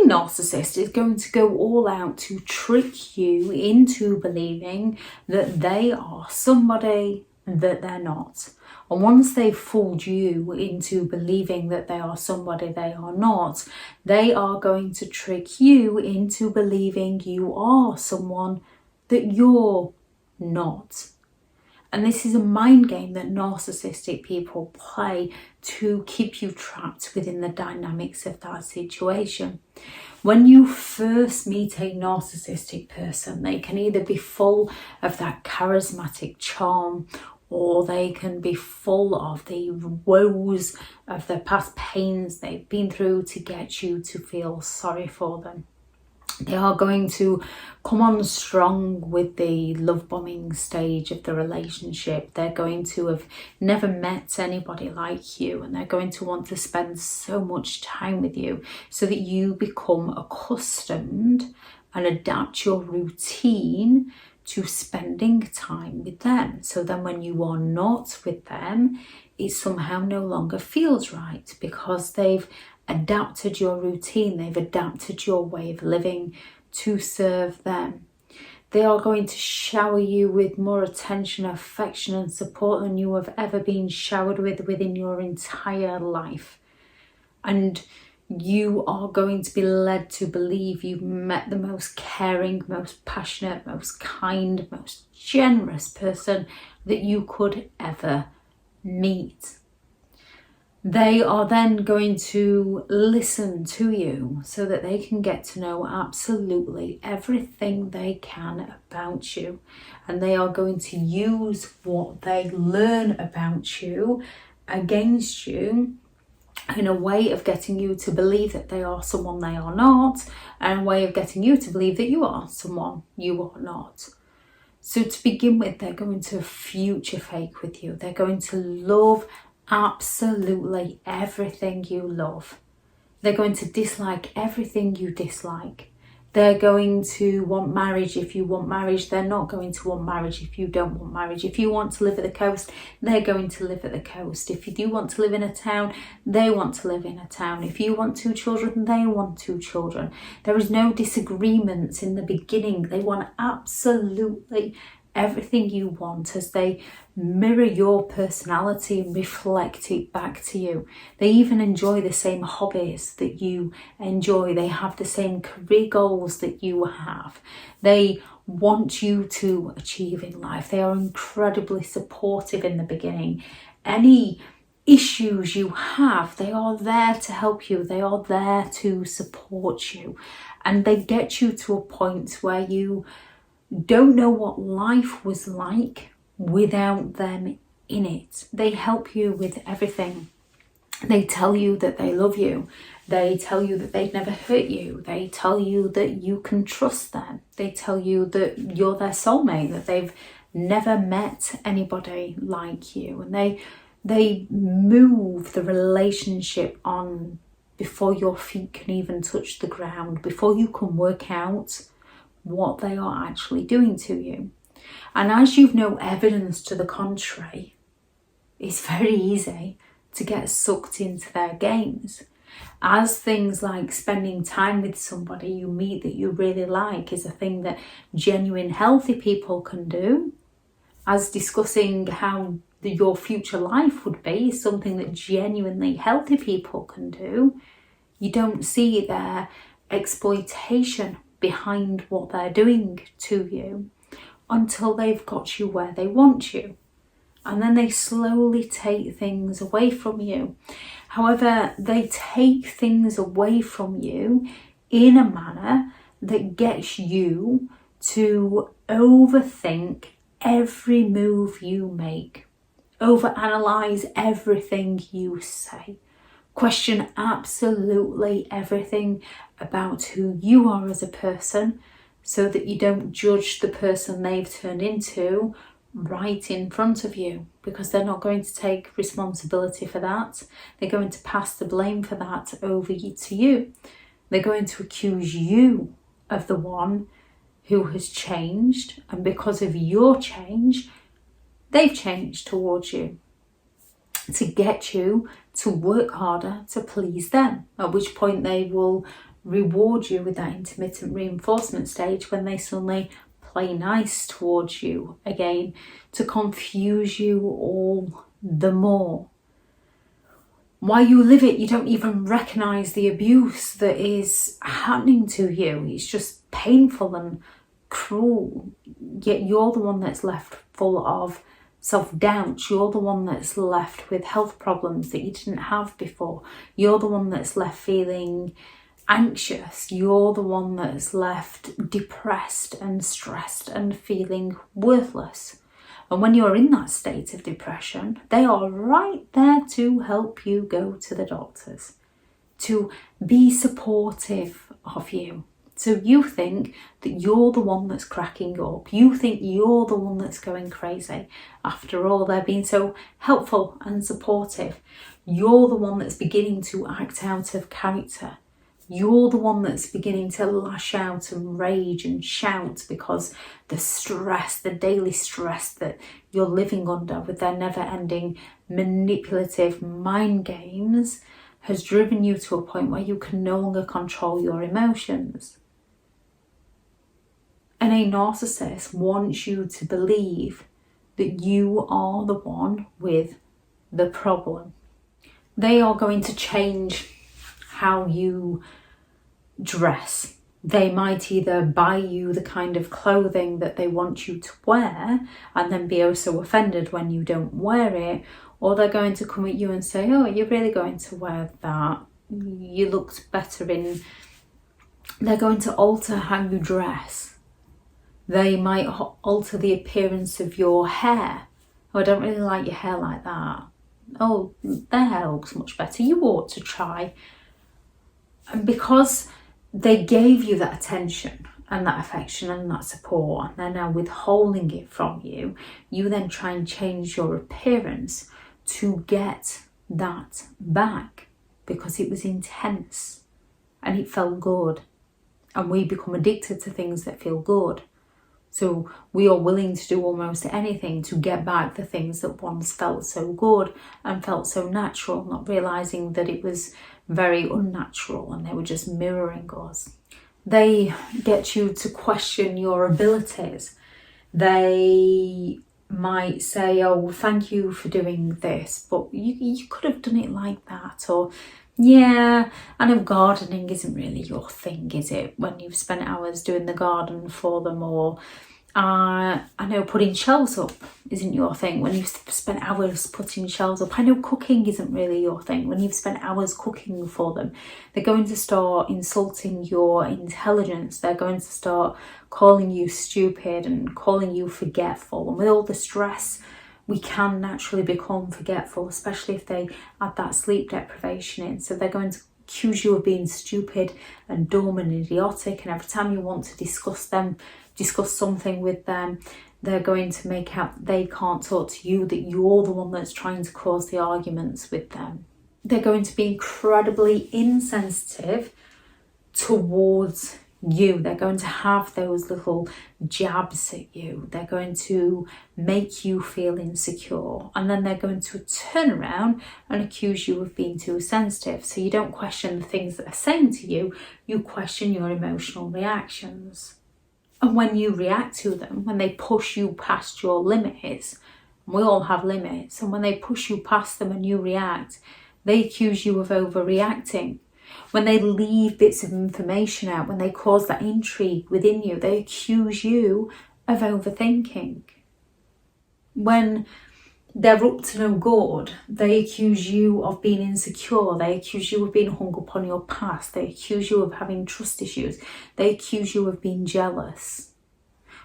narcissist is going to go all out to trick you into believing that they are somebody that they're not. And once they've fooled you into believing that they are somebody they are not, they are going to trick you into believing you are someone that you're not. And this is a mind game that narcissistic people play to keep you trapped within the dynamics of that situation. When you first meet a narcissistic person, they can either be full of that charismatic charm, or they can be full of the woes of the past pains they've been through to get you to feel sorry for them. They are going to come on strong with the love bombing stage of the relationship. They're going to have never met anybody like you, and they're going to want to spend so much time with you so that you become accustomed and adapt your routine to spending time with them. So then when you are not with them, it somehow no longer feels right, because they've adapted your routine, they've adapted your way of living to serve them. They are going to shower you with more attention, affection and support than you have ever been showered with within your entire life. And you are going to be led to believe you've met the most caring, most passionate, most kind, most generous person that you could ever meet. They are then going to listen to you so that they can get to know absolutely everything they can about you. And they are going to use what they learn about you against you in a way of getting you to believe that they are someone they are not, and a way of getting you to believe that you are someone you are not. So to begin with, they're going to future fake with you. They're going to love absolutely everything you love. They're going to dislike everything you dislike. They're going to want marriage if you want marriage. They're not going to want marriage if you don't want marriage. If you want to live at the coast, they're going to live at the coast. If you do want to live in a town, they want to live in a town. If you want 2 children, they want 2 children. There is no disagreements in the beginning. They want absolutely everything you want, as they mirror your personality and reflect it back to you. They even enjoy the same hobbies that you enjoy. They have the same career goals that you have. They want you to achieve in life. They are incredibly supportive in the beginning. Any issues you have, they are there to help you. They are there to support you. And they get you to a point where you don't know what life was like without them in it. They help you with everything. They tell you that they love you. They tell you that they'd never hurt you. They tell you that you can trust them. They tell you that you're their soulmate, that they've never met anybody like you. And they move the relationship on before your feet can even touch the ground, before you can work out what they are actually doing to you. And as you've no evidence to the contrary, it's very easy to get sucked into their games. As things like spending time with somebody you meet that you really like is a thing that genuine healthy people can do, as discussing how your future life would be is something that genuinely healthy people can do, you don't see their exploitation behind what they're doing to you until they've got you where they want you. And then they slowly take things away from you. However, they take things away from you in a manner that gets you to overthink every move you make, overanalyze everything you say, question absolutely everything about who you are as a person, so that you don't judge the person they've turned into right in front of you, because they're not going to take responsibility for that. They're going to pass the blame for that over to you. They're going to accuse you of the one who has changed, and because of your change, they've changed towards you, to get you to work harder to please them, at which point they will reward you with that intermittent reinforcement stage when they suddenly play nice towards you again, to confuse you all the more. While you live it, you don't even recognise the abuse that is happening to you. It's just painful and cruel. Yet you're the one that's left full of self-doubt. You're the one that's left with health problems that you didn't have before. You're the one that's left feeling anxious. You're the one that's left depressed and stressed and feeling worthless. And when you're in that state of depression, they are right there to help you go to the doctors, to be supportive of you. So you think that you're the one that's cracking up. You think you're the one that's going crazy. After all, they're being so helpful and supportive. You're the one that's beginning to act out of character. You're the one that's beginning to lash out and rage and shout because the stress, the daily stress that you're living under with their never-ending manipulative mind games has driven you to a point where you can no longer control your emotions. And a narcissist wants you to believe that you are the one with the problem. They are going to change how you dress. They might either buy you the kind of clothing that they want you to wear and then be oh so offended when you don't wear it, or they're going to come at you and say, oh, you're really going to wear that? You looked better in... They're going to alter how you dress. They might alter the appearance of your hair. Oh, I don't really like your hair like that. Oh, their hair looks much better. You ought to try. And because they gave you that attention and that affection and that support, and they're now withholding it from you, you then try and change your appearance to get that back because it was intense and it felt good. And we become addicted to things that feel good. So we are willing to do almost anything to get back the things that once felt so good and felt so natural, not realising that it was very unnatural and they were just mirroring us. They get you to question your abilities. They might say, oh, thank you for doing this, but you could have done it like that. Or, yeah, I know gardening isn't really your thing, is it? When you've spent hours doing the garden for them. Or I know putting shelves up isn't your thing when you've spent hours putting shelves up. I know cooking isn't really your thing when you've spent hours cooking for them. They're going to start insulting your intelligence. They're going to start calling you stupid and calling you forgetful. And with all the stress, we can naturally become forgetful, especially if they add that sleep deprivation in. So they're going to accuse you of being stupid and dumb and idiotic. And every time you want to discuss something with them, they're going to make out that they can't talk to you, that you're the one that's trying to cause the arguments with them. They're going to be incredibly insensitive towards you. They're going to have those little jabs at you. They're going to make you feel insecure, and then they're going to turn around and accuse you of being too sensitive. So you don't question the things that they're saying to you, you question your emotional reactions. And when you react to them, when they push you past your limits, and we all have limits, and when they push you past them and you react, they accuse you of overreacting. When they leave bits of information out, when they cause that intrigue within you, they accuse you of overthinking. When they're up to no good, they accuse you of being insecure. They accuse you of being hung up on your past. They accuse you of having trust issues. They accuse you of being jealous.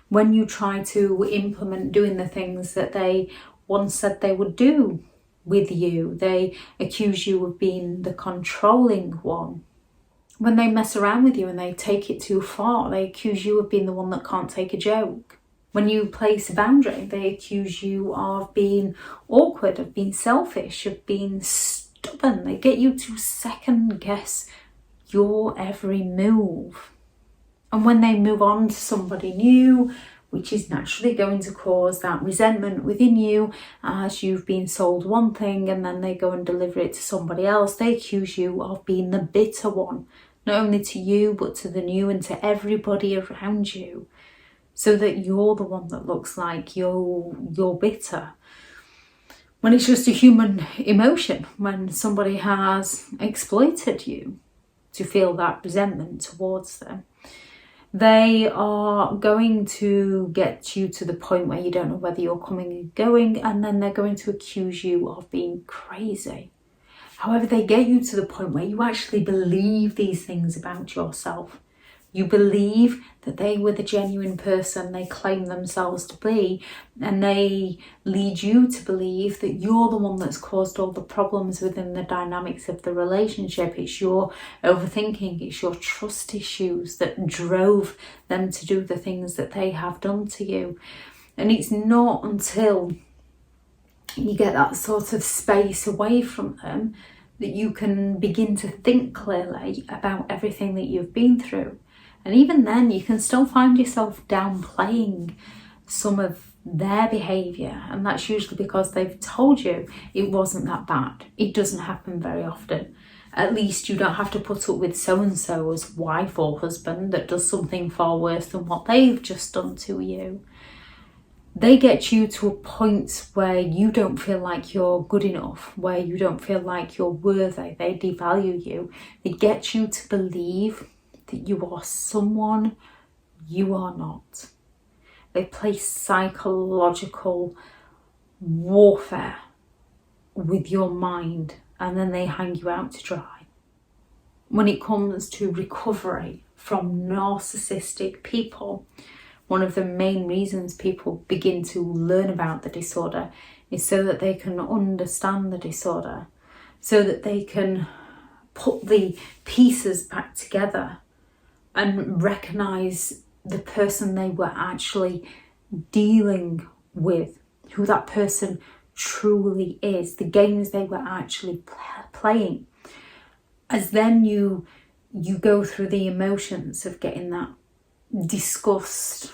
When you try to implement doing the things that they once said they would do with you, they accuse you of being the controlling one. When they mess around with you and they take it too far, they accuse you of being the one that can't take a joke. When you place a boundary, they accuse you of being awkward, of being selfish, of being stubborn. They get you to second guess your every move. And when they move on to somebody new, which is naturally going to cause that resentment within you as you've been sold one thing and then they go and deliver it to somebody else, they accuse you of being the bitter one, not only to you, but to the new and to everybody around you, so that you're the one that looks like you're bitter. When it's just a human emotion, when somebody has exploited you to feel that resentment towards them, they are going to get you to the point where you don't know whether you're coming and going, and then they're going to accuse you of being crazy. However, they get you to the point where you actually believe these things about yourself. You believe that they were the genuine person they claim themselves to be, and they lead you to believe that you're the one that's caused all the problems within the dynamics of the relationship. It's your overthinking, it's your trust issues that drove them to do the things that they have done to you. And it's not until you get that sort of space away from them that you can begin to think clearly about everything that you've been through. And even then, you can still find yourself downplaying some of their behaviour, and that's usually because they've told you it wasn't that bad. It doesn't happen very often. At least you don't have to put up with so-and-so's wife or husband that does something far worse than what they've just done to you. They get you to a point where you don't feel like you're good enough, where you don't feel like you're worthy. They devalue you. They get you to believe that you are someone you are not. They play psychological warfare with your mind, and then they hang you out to dry. When it comes to recovery from narcissistic people, one of the main reasons people begin to learn about the disorder is so that they can understand the disorder, so that they can put the pieces back together and recognise the person they were actually dealing with, who that person truly is, the games they were actually playing. As then you go through the emotions of getting that disgust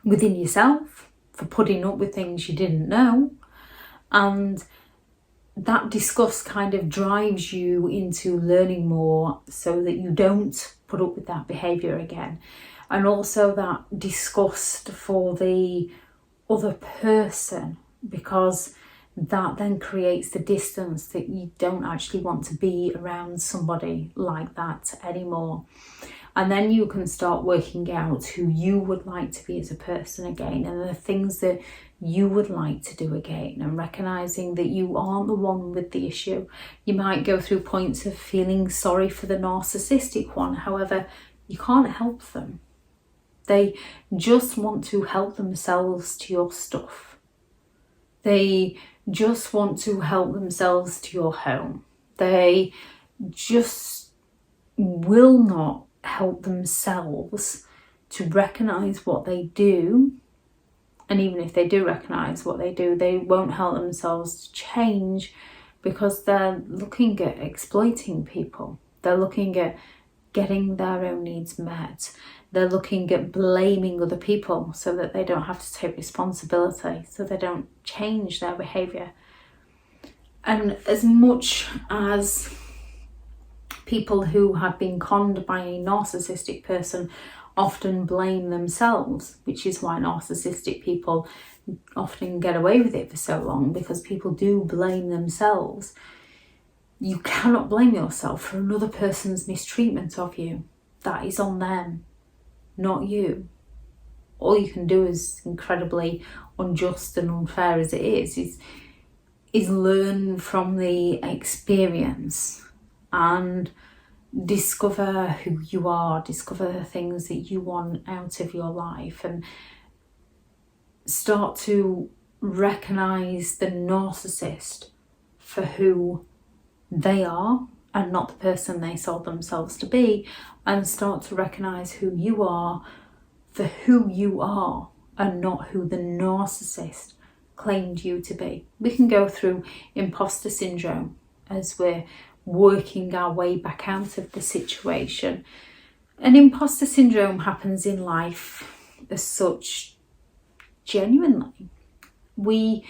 within yourself for putting up with things you didn't know, and that disgust kind of drives you into learning more so that you don't put up with that behaviour again. And also that disgust for the other person, because that then creates the distance that you don't actually want to be around somebody like that anymore. And then you can start working out who you would like to be as a person again, and the things that you would like to do again, and recognising that you aren't the one with the issue. You might go through points of feeling sorry for the narcissistic one. However, you can't help them. They just want to help themselves to your stuff. They just want to help themselves to your home. They just will not help themselves to recognise what they do. And even if they do recognise what they do, they won't help themselves to change, because they're looking at exploiting people. They're looking at getting their own needs met. They're looking at blaming other people so that they don't have to take responsibility, so they don't change their behaviour. And as much as people who have been conned by a narcissistic person often blame themselves, which is why narcissistic people often get away with it for so long, because people do blame themselves. You cannot blame yourself for another person's mistreatment of you. That is on them, not you. All you can do, is incredibly unjust and unfair as it is learn from the experience and discover who you are, discover the things that you want out of your life, and start to recognise the narcissist for who they are and not the person they sold themselves to be, and start to recognise who you are for who you are and not who the narcissist claimed you to be. We can go through imposter syndrome as we're working our way back out of the situation. And imposter syndrome happens in life as such genuinely. We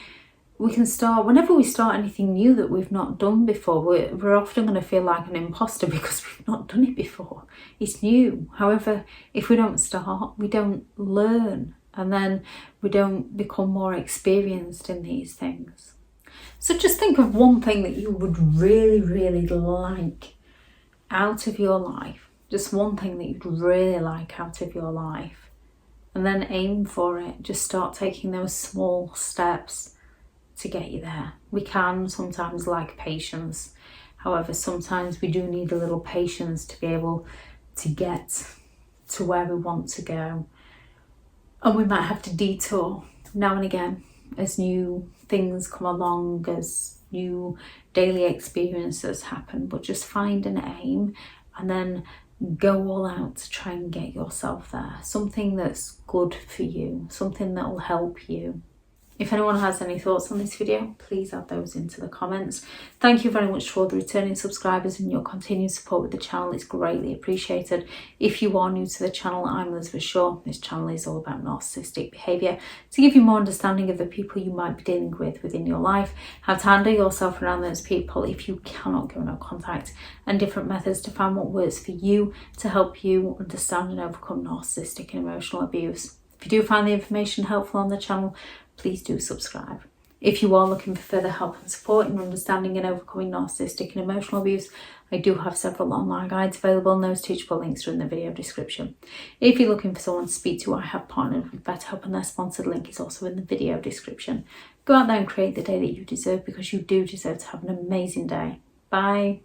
we can start, whenever we start anything new that we've not done before, we're often going to feel like an imposter because we've not done it before. It's new. However, if we don't start, we don't learn, and then we don't become more experienced in these things. So just think of one thing that you would really, really like out of your life. Just one thing that you'd really like out of your life. And then aim for it. Just start taking those small steps to get you there. We can sometimes lack patience. However, sometimes we do need a little patience to be able to get to where we want to go. And we might have to detour now and again as new things come along, as new daily experiences happen. But just find an aim and then go all out to try and get yourself there. Something that's good for you, something that will help you. If anyone has any thoughts on this video, please add those into the comments. Thank you very much to all the returning subscribers, and your continued support with the channel is greatly appreciated. If you are new to the channel, I'm Elizabeth Shaw. This channel is all about narcissistic behaviour to give you more understanding of the people you might be dealing with within your life, how to handle yourself around those people if you cannot go no contact, and different methods to find what works for you to help you understand and overcome narcissistic and emotional abuse. If you do find the information helpful on the channel, please do subscribe. If you are looking for further help and support in understanding and overcoming narcissistic and emotional abuse, I do have several online guides available, and those teachable links are in the video description. If you're looking for someone to speak to, I have partnered with BetterHelp, and their sponsored link is also in the video description. Go out there and create the day that you deserve, because you do deserve to have an amazing day. Bye.